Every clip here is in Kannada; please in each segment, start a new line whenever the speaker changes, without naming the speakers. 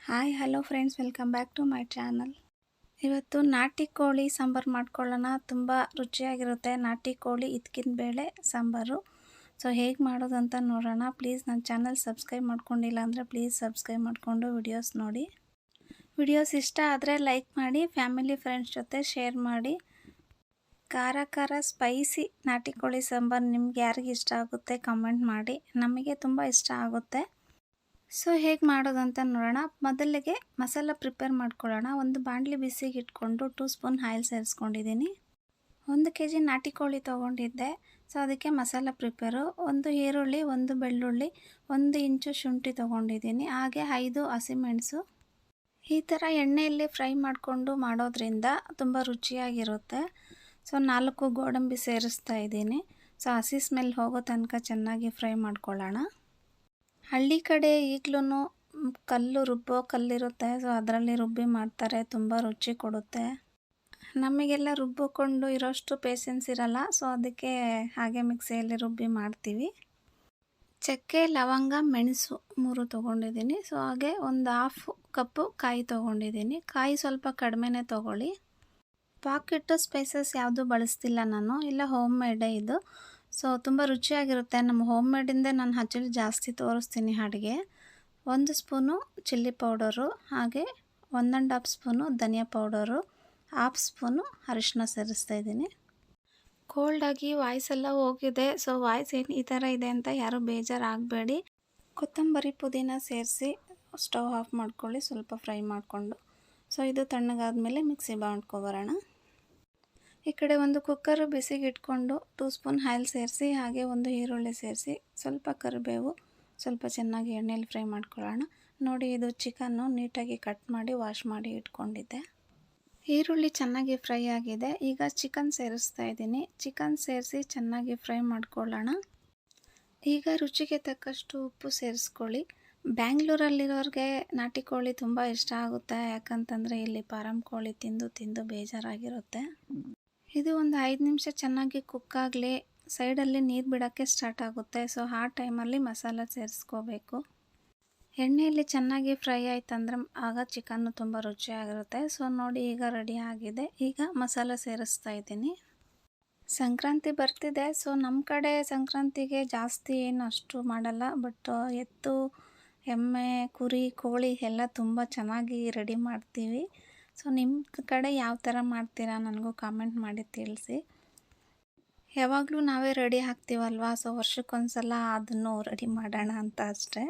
Hi hello friends, welcome back to my channel. ಇವತ್ತು ನಾಟಿ ಕೋಳಿ ಸಾಂಬಾರು ಮಾಡ್ಕೊಳ್ಳೋಣ. ತುಂಬ ರುಚಿಯಾಗಿರುತ್ತೆ ನಾಟಿ ಕೋಳಿ ಇದ್ಕಿನ ಬೇಳೆ ಸಾಂಬಾರು. ಸೊ ಹೇಗೆ ಮಾಡೋದು ಅಂತ ನೋಡೋಣ. ಪ್ಲೀಸ್ ನನ್ನ ಚಾನಲ್ ಸಬ್ಸ್ಕ್ರೈಬ್ ಮಾಡ್ಕೊಂಡಿಲ್ಲ ಅಂದರೆ ಪ್ಲೀಸ್ ಸಬ್ಸ್ಕ್ರೈಬ್ ಮಾಡಿಕೊಂಡು ವಿಡಿಯೋಸ್ ನೋಡಿ. ವಿಡಿಯೋಸ್ ಇಷ್ಟ ಆದರೆ ಲೈಕ್ ಮಾಡಿ, ಫ್ಯಾಮಿಲಿ ಫ್ರೆಂಡ್ಸ್ ಜೊತೆ ಶೇರ್ ಮಾಡಿ. ಖಾರ ಸ್ಪೈಸಿ ನಾಟಿ ಕೋಳಿ ಸಾಂಬಾರು ನಿಮ್ಗೆ ಯಾರಿಗೆ ಇಷ್ಟ ಆಗುತ್ತೆ ಕಮೆಂಟ್ ಮಾಡಿ. ನಮಗೆ ತುಂಬ ಇಷ್ಟ ಆಗುತ್ತೆ. ಸೊ ಹೇಗೆ ಮಾಡೋದಂತ ನೋಡೋಣ. ಮೊದಲಿಗೆ ಮಸಾಲ ಪ್ರಿಪೇರ್ ಮಾಡ್ಕೊಳ್ಳೋಣ. ಒಂದು ಬಾಣಲಿ ಬಿಸಿಗೆ ಇಟ್ಕೊಂಡು 2 ಸ್ಪೂನ್ ಆಯಿಲ್ ಸೇರಿಸ್ಕೊಂಡಿದ್ದೀನಿ. 1 kg ನಾಟಿ ಕೋಳಿ ತೊಗೊಂಡಿದ್ದೆ. ಸೊ ಅದಕ್ಕೆ ಮಸಾಲ ಪ್ರಿಪೇರು, 1 ಈರುಳ್ಳಿ, 1 ಬೆಳ್ಳುಳ್ಳಿ, 1 ಇಂಚು ಶುಂಠಿ ತೊಗೊಂಡಿದ್ದೀನಿ. ಹಾಗೆ 5 ಹಸಿಮೆಣಸು. ಈ ಥರ ಎಣ್ಣೆಯಲ್ಲಿ ಫ್ರೈ ಮಾಡಿಕೊಂಡು ಮಾಡೋದ್ರಿಂದ ತುಂಬ ರುಚಿಯಾಗಿರುತ್ತೆ. ಸೊ 4 ಗೋಡಂಬಿ ಸೇರಿಸ್ತಾ ಇದ್ದೀನಿ. ಸೊ ಹಸಿ ಸ್ಮೆಲ್ ಹೋಗೋ ತನಕ ಚೆನ್ನಾಗಿ ಫ್ರೈ ಮಾಡ್ಕೊಳ್ಳೋಣ. ಹಳ್ಳಿ ಕಡೆ ಈಗಲೂ ಕಲ್ಲಿರುತ್ತೆ. ಸೊ ಅದರಲ್ಲಿ ರುಬ್ಬಿ ಮಾಡ್ತಾರೆ, ತುಂಬ ರುಚಿ ಕೊಡುತ್ತೆ. ನಮಗೆಲ್ಲ ರುಬ್ಬಿಕೊಂಡು ಇರೋಷ್ಟು ಪೇಷನ್ಸ್ ಇರಲ್ಲ. ಸೊ ಅದಕ್ಕೆ ಹಾಗೆ ಮಿಕ್ಸಿಯಲ್ಲಿ ರುಬ್ಬಿ ಮಾಡ್ತೀವಿ. ಚಕ್ಕೆ, ಲವಂಗ, ಮೆಣಸು 3 ತೊಗೊಂಡಿದ್ದೀನಿ. ಸೊ ಹಾಗೆ ಒಂದು 1/2 ಕಪ್ಪು ಕಾಯಿ ತೊಗೊಂಡಿದ್ದೀನಿ. ಕಾಯಿ ಸ್ವಲ್ಪ ಕಡಿಮೆನೇ ತೊಗೊಳ್ಳಿ. ಪಾಕೆಟ್ ಸ್ಪೈಸಸ್ ಯಾವುದು ಬಳಸ್ತಿಲ್ಲ ನಾನು, ಇಲ್ಲ ಹೋಮ್ ಮೇಡೇ ಇದು. ಸೊ ತುಂಬ ರುಚಿಯಾಗಿರುತ್ತೆ. ನಮ್ಮ ಹೋಮ್ ಮೇಡಿಂದೇ ನಾನು ಹಚ್ಚಲು ಜಾಸ್ತಿ ತೋರಿಸ್ತೀನಿ ಅಡುಗೆ. 1 ಸ್ಪೂನು ಚಿಲ್ಲಿ ಪೌಡರು, ಹಾಗೆ 1.5 ಸ್ಪೂನು ಧನಿಯಾ ಪೌಡರು, 1/2 ಸ್ಪೂನು ಅರಿಶಿನ ಸೇರಿಸ್ತಾ ಇದ್ದೀನಿ. ಕೋಲ್ಡಾಗಿ ವಾಯ್ಸೆಲ್ಲ ಹೋಗಿದೆ. ಸೊ ವಾಯ್ಸ್ ಏನು ಈ ಥರ ಇದೆ ಅಂತ ಯಾರೂ ಬೇಜಾರಾಗಬೇಡಿ. ಕೊತ್ತಂಬರಿ ಪುದೀನ ಸೇರಿಸಿ ಸ್ಟವ್ ಆಫ್ ಮಾಡ್ಕೊಳ್ಳಿ, ಸ್ವಲ್ಪ ಫ್ರೈ ಮಾಡಿಕೊಂಡು. ಸೊ ಇದು ತಣ್ಣಗಾದ್ಮೇಲೆ ಮಿಕ್ಸಿ ಮಾಡ್ಕೊಬರೋಣ. ಈ ಕಡೆ ಒಂದು ಕುಕ್ಕರು ಬಿಸಿಗೆ ಇಟ್ಕೊಂಡು 2 ಸ್ಪೂನ್ ಆಯಿಲ್ ಸೇರಿಸಿ, ಹಾಗೆ 1 ಈರುಳ್ಳಿ ಸೇರಿಸಿ, ಸ್ವಲ್ಪ ಕರಿಬೇವು, ಸ್ವಲ್ಪ ಚೆನ್ನಾಗಿ ಎಣ್ಣೆಯಲ್ಲಿ ಫ್ರೈ ಮಾಡ್ಕೊಳ್ಳೋಣ. ನೋಡಿ, ಇದು ಚಿಕನ್ನು ನೀಟಾಗಿ ಕಟ್ ಮಾಡಿ ವಾಶ್ ಮಾಡಿ ಇಟ್ಕೊಂಡಿದ್ದೆ. ಈರುಳ್ಳಿ ಚೆನ್ನಾಗಿ ಫ್ರೈ ಆಗಿದೆ. ಈಗ ಚಿಕನ್ ಸೇರಿಸ್ತಾ ಇದ್ದೀನಿ. ಚಿಕನ್ ಸೇರಿಸಿ ಚೆನ್ನಾಗಿ ಫ್ರೈ ಮಾಡ್ಕೊಳ್ಳೋಣ. ಈಗ ರುಚಿಗೆ ತಕ್ಕಷ್ಟು ಉಪ್ಪು ಸೇರಿಸ್ಕೊಳ್ಳಿ. ಬ್ಯಾಂಗ್ಳೂರಲ್ಲಿರೋರಿಗೆ ನಾಟಿ ಕೋಳಿ ತುಂಬ ಇಷ್ಟ ಆಗುತ್ತೆ. ಯಾಕಂತಂದರೆ ಇಲ್ಲಿ ಫಾರಂ ಕೋಳಿ ತಿಂದು ಬೇಜಾರಾಗಿರುತ್ತೆ. ಇದು ಒಂದು 5 ನಿಮಿಷ ಚೆನ್ನಾಗಿ ಕುಕ್ ಆಗಲಿ. ಸೈಡಲ್ಲಿ ನೀರು ಬಿಡೋಕ್ಕೆ ಸ್ಟಾರ್ಟ್ ಆಗುತ್ತೆ. ಸೊ ಆ ಟೈಮಲ್ಲಿ ಮಸಾಲ ಸೇರಿಸ್ಕೋಬೇಕು. ಎಣ್ಣೆಯಲ್ಲಿ ಚೆನ್ನಾಗಿ ಫ್ರೈ ಆಯ್ತಂದ್ರೆ ಆಗ ಚಿಕನ್ನು ತುಂಬ ರುಚಿಯಾಗಿರುತ್ತೆ. ಸೊ ನೋಡಿ, ಈಗ ರೆಡಿ ಆಗಿದೆ. ಈಗ ಮಸಾಲ ಸೇರಿಸ್ತಾ ಇದ್ದೀನಿ. ಸಂಕ್ರಾಂತಿ ಬರ್ತಿದೆ. ಸೊ ನಮ್ಮ ಕಡೆ ಸಂಕ್ರಾಂತಿಗೆ ಜಾಸ್ತಿ ಏನು ಅಷ್ಟು ಮಾಡಲ್ಲ. ಬಟ್ ಎತ್ತು, ಎಮ್ಮೆ, ಕುರಿ, ಕೋಳಿ ಎಲ್ಲ ತುಂಬ ಚೆನ್ನಾಗಿ ರೆಡಿ ಮಾಡ್ತೀವಿ. ಸೊ ನಿಮ್ಮ ಕಡೆ ಯಾವ ಥರ ಮಾಡ್ತೀರಾ ನನಗೂ ಕಾಮೆಂಟ್ ಮಾಡಿ ತಿಳಿಸಿ. ಯಾವಾಗಲೂ ನಾವೇ ರೆಡಿ ಹಾಕ್ತೀವಲ್ವ. ಸೊ ವರ್ಷಕ್ಕೊಂದ್ಸಲ ಅದನ್ನು ರೆಡಿ ಮಾಡೋಣ ಅಂತ ಅಷ್ಟೇ.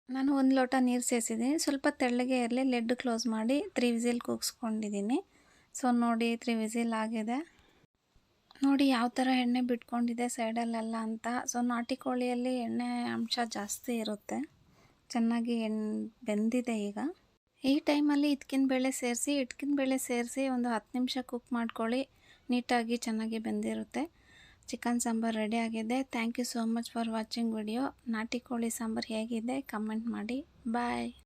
ನಾನು 1 ಲೋಟ ನೀರು ಸೇರಿಸಿದ್ದೀನಿ. ಸ್ವಲ್ಪ ತೆಳ್ಳಗೆ ಇರಲಿ, ಲಿಡ್ ಕ್ಲೋಸ್ ಮಾಡಿ 3 ವಿಸಿಲ್ ಕೂಗಿಸ್ಕೊಂಡಿದ್ದೀನಿ. ಸೊ ನೋಡಿ, 3 ವಿಸಿಲ್ ಆಗಿದೆ. ನೋಡಿ ಯಾವ ಥರ ಎಣ್ಣೆ ಬಿಟ್ಕೊಂಡಿದೆ ಸೈಡಲ್ಲೆಲ್ಲ ಅಂತ. ಸೊ ನಾಟಿ ಕೋಳಿಯಲ್ಲಿ ಎಣ್ಣೆ ಅಂಶ ಜಾಸ್ತಿ ಇರುತ್ತೆ. ಚೆನ್ನಾಗಿ ಬೆಂದಿದೆ. ಈಗ ಈ ಟೈಮಲ್ಲಿ ಇದ್ಕಿನ ಬೇಳೆ ಸೇರಿಸಿ ಒಂದು 10 ನಿಮಿಷ ಕುಕ್ ಮಾಡ್ಕೊಳ್ಳಿ. ನೀಟಾಗಿ ಚೆನ್ನಾಗಿ ಬೆಂದಿರುತ್ತೆ. ಚಿಕನ್ ಸಾಂಬಾರು ರೆಡಿ ಆಗಿದೆ. Thank you so much for watching video. ನಾಟಿ ಕೋಳಿ ಸಾಂಬಾರು ಹೇಗಿದೆ ಕಮೆಂಟ್ ಮಾಡಿ. ಬಾಯ್.